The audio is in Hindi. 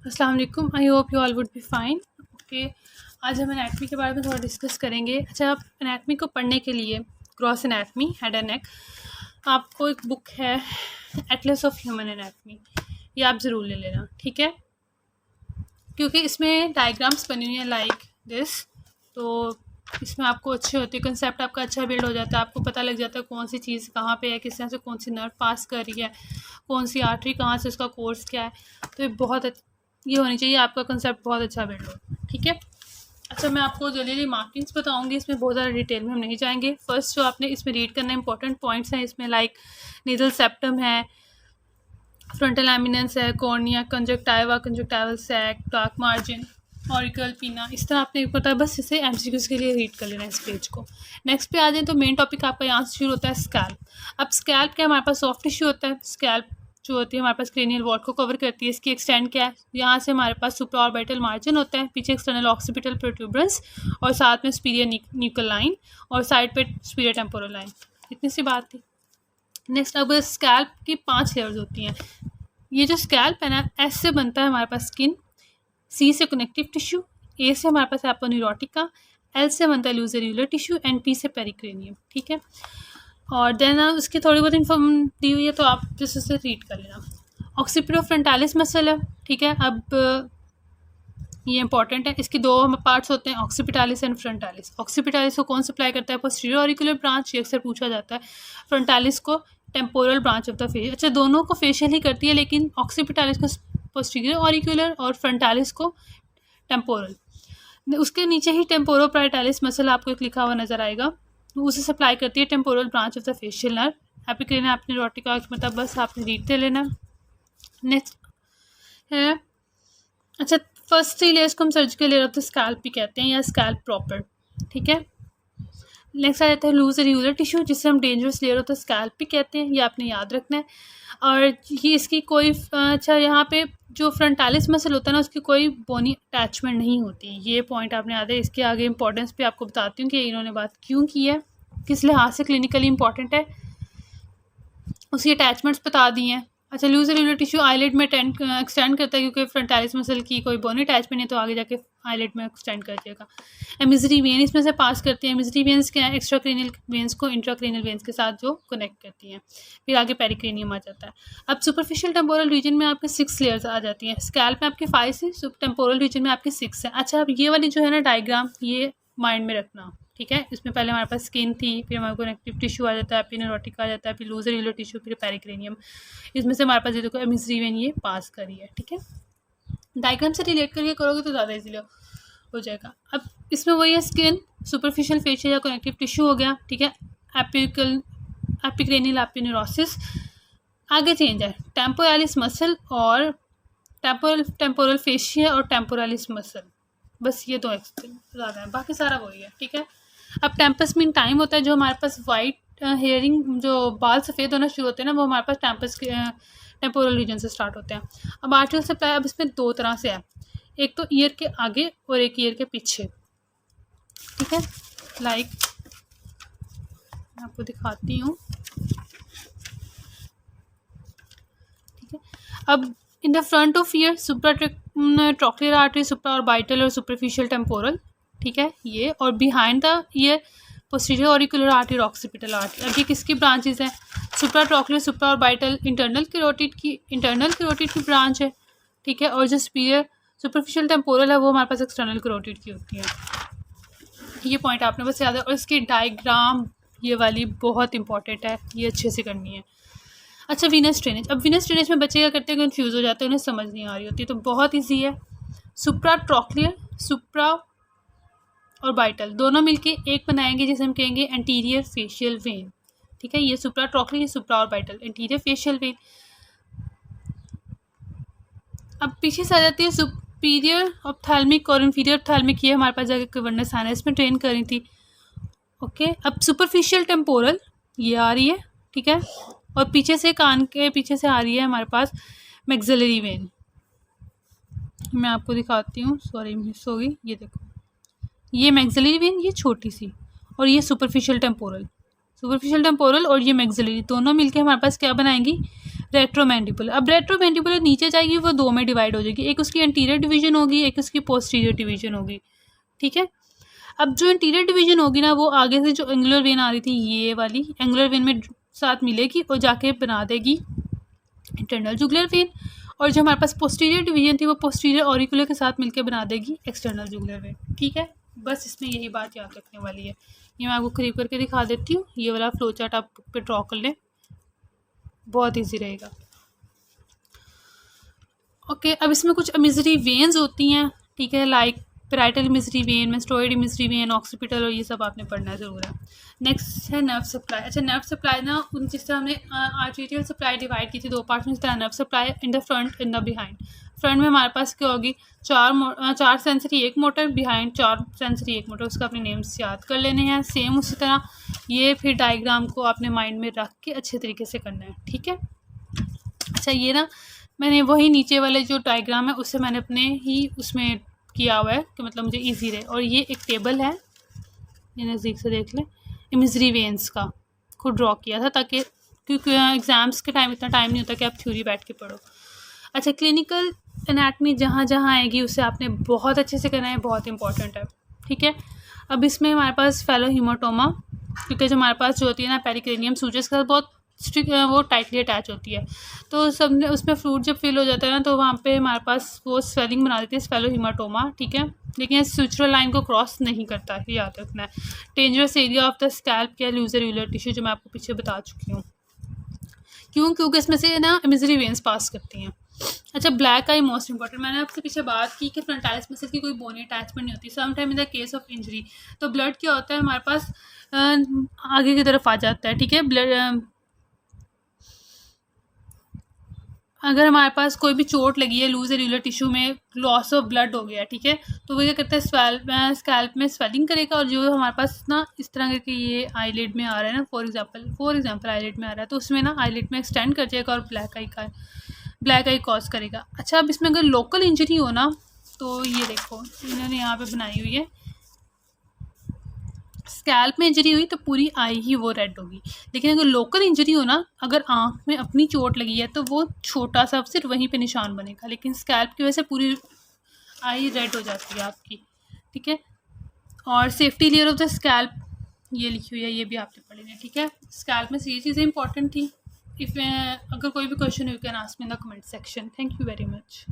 अस्सलाम वालेकुम। I hope you all would be fine. Okay, आज हम एनाटमी के बारे में थोड़ा डिस्कस करेंगे। अच्छा, आप एनाटमी को पढ़ने के लिए gross anatomy head and neck, आपको एक बुक है एटलस ऑफ ह्यूमन एनाटमी, ये आप ज़रूर ले लेना, ठीक है, क्योंकि इसमें डायग्राम्स बनी हुई हैं लाइक दिस। तो इसमें आपको अच्छे होते हैं, कंसेप्ट आपका अच्छा बिल्ड हो जाता है, आपको पता लग जाता है कौन सी चीज़ कहाँ पे है, किस तरह से कौन सी नर्व पास कर रही है, कौन सी आर्टरी कहाँ से, उसका कोर्स क्या है। तो ये बहुत ये होनी चाहिए, आपका कंसेप्ट बहुत अच्छा बिल्ड हो, ठीक है। अच्छा, मैं आपको जल्दी मार्किंग्स बताऊंगी, इसमें बहुत ज़्यादा डिटेल में हम नहीं जाएंगे। फर्स्ट जो आपने इसमें रीड करना इंपॉर्टेंट पॉइंट्स हैं इसमें, लाइक नेजल सेप्टम है, फ्रंटल एमिनेंस है, cornea, conjunctiva, conjunctival sac, dark margin, auricle, pinna, इस तरह आपने पता है। बस इसे एमसीक्यूज़ के लिए रीड कर लेना इस पेज को। नेक्स्ट पे आ जाए तो मेन टॉपिक आपका यहाँ से शुरू होता है स्कैल्प। अब स्कैल्प क्या, हमारे पास सॉफ्ट टिश्यू होता है। स्कैल्प जो होती है हमारे पास क्रेनियल वॉल को कवर करती है। इसकी एक्सटेंड क्या है, यहाँ से हमारे पास सुप्राऑर्बिटल मार्जिन होता है, पीछे एक्सटर्नल ऑक्सीपिटल प्रोट्यूबरेंस, और साथ में सुपीरियर न्यूक्लियर लाइन, और साइड पे सुपीरियर टेम्पोरल लाइन। इतनी सी बात थी। नेक्स्ट, अब स्कैल्प की 5 लेयर्स होती हैं। ये जो स्कैल्प है ना, एस से बनता है हमारे पास स्किन, सी से कनेक्टिव टिश्यू, ए से हमारे पास एपोन्यूरोटिका, एल से बनता है लूजर टिश्यू, एंड पी से पेरिक्रेनियम, ठीक है। और देन उसकी थोड़ी बहुत इन्फॉर्म दी हुई है, तो आप जैसे उसे रीड कर लेना। ऑक्सीपिटोफ्रंटालिस मसल है, ठीक है। अब ये इंपॉर्टेंट है, इसकी 2 पार्ट्स होते हैं, ऑक्सीपिटालिस एंड फ्रंटालिस। ऑक्सीपिटालिस को कौन सप्लाई करता है, पोस्टीरियर ऑरिकुलर ब्रांच, ये अक्सर पूछा जाता है। फ्रंटालिस को temporal branch of the face. अच्छा, दोनों को फेशियल ही करती है, लेकिन ऑक्सीपिटालिस को पोस्टीरियर ऑरिकुलर और फ्रंटालिस को टेम्पोरल। उसके नीचे ही टेम्पोरोप्राइटालिस मसल आपको एक लिखा हुआ नजर आएगा, उसे सप्लाई करती है temporal branch of the facial nerve. Epicranium, aponeurotica, मतलब बस आपने रीड कर लेना। नेक्स्ट है, अच्छा, फर्स्ट 3 लेयर्स को हम surgical layer of the scalp भी कहते हैं, या स्कैल्प प्रॉपर, ठीक है। नेक्स्ट आ जाता है लूज रेगुलर टिश्यू, जिसे हम dangerous layer of the scalp भी कहते हैं, ये आपने याद रखना है। और ये इसकी कोई अच्छा, यहाँ पे जो फ्रंटालिस मसल होता है ना, उसकी कोई बोनी अटैचमेंट नहीं होती, ये पॉइंट आपने याद है। इसके आगे इंपॉर्टेंस पे आपको बताती हूँ कि इन्होंने बात क्यों की है, किस लिहाज से क्लिनिकली इंपॉर्टेंट है, उसकी अटैचमेंट्स बता दी हैं। अच्छा, लूज रेगुलर टिश्यू आईलिड में एक्सटेंड करता है, क्योंकि फ्रंटालिस मसल की कोई बोनी अटैचमेंट है, तो आगे जाके आईलिड में एक्सटेंड कर जाएगा। एमिजरी वेन इसमें से पास करती है। एमिजरी वेन्स क्या है, एक्स्ट्राक्रेनियल वेन्स को इंट्राक्रेनियल वेन्स के साथ जो कनेक्ट करती हैं। फिर आगे पेरिक्रेनियम आ जाता है। अब सुपरफिशियल टेम्पोरल रीजन में आपके 6 लेयर्स आ जाती हैं। स्कैल्प में आपके 5 है, टेम्पोरल रीजन में आपके 6 है। अच्छा, अब ये वाली जो है ना डायग्राम, ये माइंड में रखना, ठीक है। इसमें पहले हमारे पास स्किन थी, फिर हमारे को कनेक्टिव टिश्यू आ जाता है, एपोन्यूरोटिका आ जाता है, फिर लूजर रेगुलर टिश्यू, फिर पेरिक्रेनियम। इसमें से हमारे पास ये देखो एमिजरी वेन ये पास करी है, ठीक है। डायग्राम से रिलेट करके करोगे तो ज़्यादा इजीली हो जाएगा। अब इसमें वही है, स्किन, सुपरफिशियल फेशियल या कनेक्टिव टिश्यू हो गया, ठीक है। एपिक्रेनियल एपोन्यूरोसिस। आगे चेंज है टेम्पोरालिस मसल और टेम्पोरल फेशिया और टेम्पोरालिस मसल, बस ये 2 ज़्यादा है, बाकी सारा वही है, ठीक है। अब टेम्पस मीन टाइम होता है, जो हमारे पास वाइट हेयरिंग, जो बाल सफ़ेद होना शुरू होते हैं ना, वो हमारे पास टेम्पस टेम्पोरल रीजन से स्टार्ट होते हैं। अब आर्टियल सप्लाई, अब इसमें 2 तरह से है, एक तो ईयर के आगे और एक ईयर के पीछे, ठीक है। लाइक मैं आपको दिखाती हूँ, ठीक है। अब in the front of ear supratrochlear artery, supraorbital और सुपरफिशियल टेम्पोरल, ठीक है ये। और behind the ear posterior auricular artery, occipital artery. अब ये किसकी ब्रांचेस हैं, सुप्राट्रॉक्लियर सुप्राऑर्बिटल इंटरनल कैरोटिड की ब्रांच है, ठीक है। और जो सुपरफिशियल टेम्पोरल है, वो हमारे पास एक्सटर्नल कैरोटिड की होती है। ये पॉइंट आपने बस याद है। और इसकी डायग्राम ये वाली बहुत इंपॉर्टेंट है, ये अच्छे से करनी है। अच्छा, वीनस ड्रेनेज। अब वीनस ड्रेनेज में बच्चे क्या करते हैं, कन्फ्यूज़ हो जाते हैं, उन्हें समझ नहीं आ रही होती, तो बहुत ईजी है। सुप्राट्रॉक्लियर, सुप्रा और बाइटल दोनों मिलके एक बनाएंगे, जिसे हम कहेंगे एंटीरियर फेशियल वेन, ठीक है। ये सुप्राट्रॉक्लियर, सुप्रा और बाइटल, एंटीरियर फेशियल वेन। अब पीछे से आ जाती है सुपीरियर ऑप्थेल्मिक और इंफीरियर ऑप्थेल्मिक, ये हमारे पास जाके कवर्नर साइनस में ट्रेन करी थी, ओके। अब सुपरफिशियल टेम्पोरल ये आ रही है, ठीक है। और पीछे से कान के पीछे से आ रही है हमारे पास मैक्सिलरी वेन। मैं आपको दिखाती हूँ, सॉरी मिस हो गई, ये देखो, ये मैक्सिलरी वेन, ये छोटी सी, और ये सुपरफिशियल टेम्पोरल और ये मैक्सिलरी दोनों मिलके हमारे पास क्या बनाएंगी, रेट्रोमैंडिबुलर। अब रेट्रोमैंडिबुलर नीचे जाएगी, वो दो में डिवाइड हो जाएगी, एक उसकी एंटीरियर डिवीजन होगी, एक उसकी पोस्टीरियर डिवीजन होगी, ठीक है। अब जो इंटीरियर डिवीजन होगी ना, वो आगे से जो एंगुलर वेन आ रही थी, ये वाली एंगुलर वेन में साथ मिलेगी और जाके बना देगी इंटरनल जुगुलर वेन। और जो हमारे पास पोस्टीरियर डिवीजन थी, वो पोस्टीरियर ऑरिकुलर के साथ मिलकर बना देगी एक्सटर्नल जुगुलर वेन, ठीक है। बस इसमें यही बात याद रखने वाली है। ये मैं आपको करीब करके दिखा देती हूँ। ये वाला फ्लो चार्ट आप बुक पे ड्रॉ कर लें, बहुत ईजी रहेगा। ओके, अब इसमें कुछ इमेजरी वेन्स होती हैं, ठीक है, like parietal imagery when, mastoid imagery when, occipital, और ये सब आपने पढ़ना ज़रूर है। नेक्स्ट है नर्व सप्लाई। अच्छा, नर्व सप्लाई ना, उन जिस तरह हमने आर्टेरियल सप्लाई डिवाइड की थी दो पार्ट्स में, इस तरह nerve supply in the front in the behind. Front में हमारे पास क्या होगी, चार सेंसरी एक मोटर, बिहाइंड 4 सेंसरी एक मोटर। उसका अपने नेम्स याद कर लेने हैं। सेम उसी तरह ये फिर डायग्राम को आपने माइंड में रख के अच्छे तरीके से करना है, ठीक है। अच्छा, ये ना मैंने वही नीचे वाले जो डायग्राम है उससे मैंने अपने ही उसमें किया हुआ है कि मतलब मुझे इजी रहे। और ये एक टेबल है, ये नज़दीक से देख लें, इमेजरी वेन्स का खुद ड्रॉ किया था, ताकि क्योंकि एग्ज़ाम्स के टाइम इतना टाइम नहीं होता कि आप थ्योरी बैठ के पढ़ो। अच्छा, क्लिनिकल एनाटमी जहाँ जहाँ आएगी उसे आपने बहुत अच्छे से करना है, बहुत इंपॉर्टेंट है, ठीक है। अब इसमें हमारे पास फेलो हीमाटोमा, क्योंकि जो हमारे पास जो होती है ना पेरिक्रेनियम सूजस के साथ बहुत स्ट्रिक्ट, वो टाइटली अटैच होती है, तो सब ने उसमें फ्लूइड जब फिल हो जाता है ना, तो वहाँ पे हमारे पास वो स्वेलिंग बना देती है, फेलो हीमाटोमा, ठीक है। लेकिन ये सुचुरल लाइन को क्रॉस नहीं करता है, याद रखना है। Dangerous area of the scalp या लूजर यूलर टिश्यू, जो मैं आपको पीछे बता चुकी हूँ। क्योंकि इसमें से ना इमेजरी वेन्स पास करती हैं। अच्छा, ब्लैक आई मोस्ट इंपॉर्टेंट। मैंने आपसे पीछे बात की कि फ्रंटाइल्स मसल की कोई बोनी अटैचमेंट नहीं होती। Some time in the case of injury, तो ब्लड क्या होता है हमारे पास आगे की तरफ आ जाता है, ठीक है। ब्लड अगर हमारे पास कोई भी चोट लगी है लूज एरिकुलर टिश्यू में, लॉस ऑफ ब्लड हो गया, ठीक है, तो वो क्या करता है, स्कैल्प में स्वेलिंग करेगा। और जो हमारे पास ना इस तरह के ये आईलिड में आ रहा है ना, फॉर एग्जांपल आईलिड में आ रहा है, तो उसमें ना आईलिड में एक्सटेंड कर जाएगा और ब्लैक आई कॉज करेगा। अच्छा, अब इसमें अगर लोकल इंजरी हो ना, तो ये देखो इन्होंने यहाँ पे बनाई हुई है, स्कैल्प में इंजरी हुई तो पूरी आई ही वो रेड होगी। लेकिन अगर लोकल इंजरी हो ना, अगर आँख में अपनी चोट लगी है, तो वो छोटा सा सिर्फ वहीं पे निशान बनेगा, लेकिन स्कैल्प की वजह से पूरी आई रेड हो जाती है आपकी, ठीक है। और safety layer of the scalp ये लिखी हुई है, ये भी आपने पढ़ी है, ठीक है। स्कैल्प में से ये चीज़ें इंपॉर्टेंट थी। अगर कोई भी question you can ask me in the comment section. Thank you very much.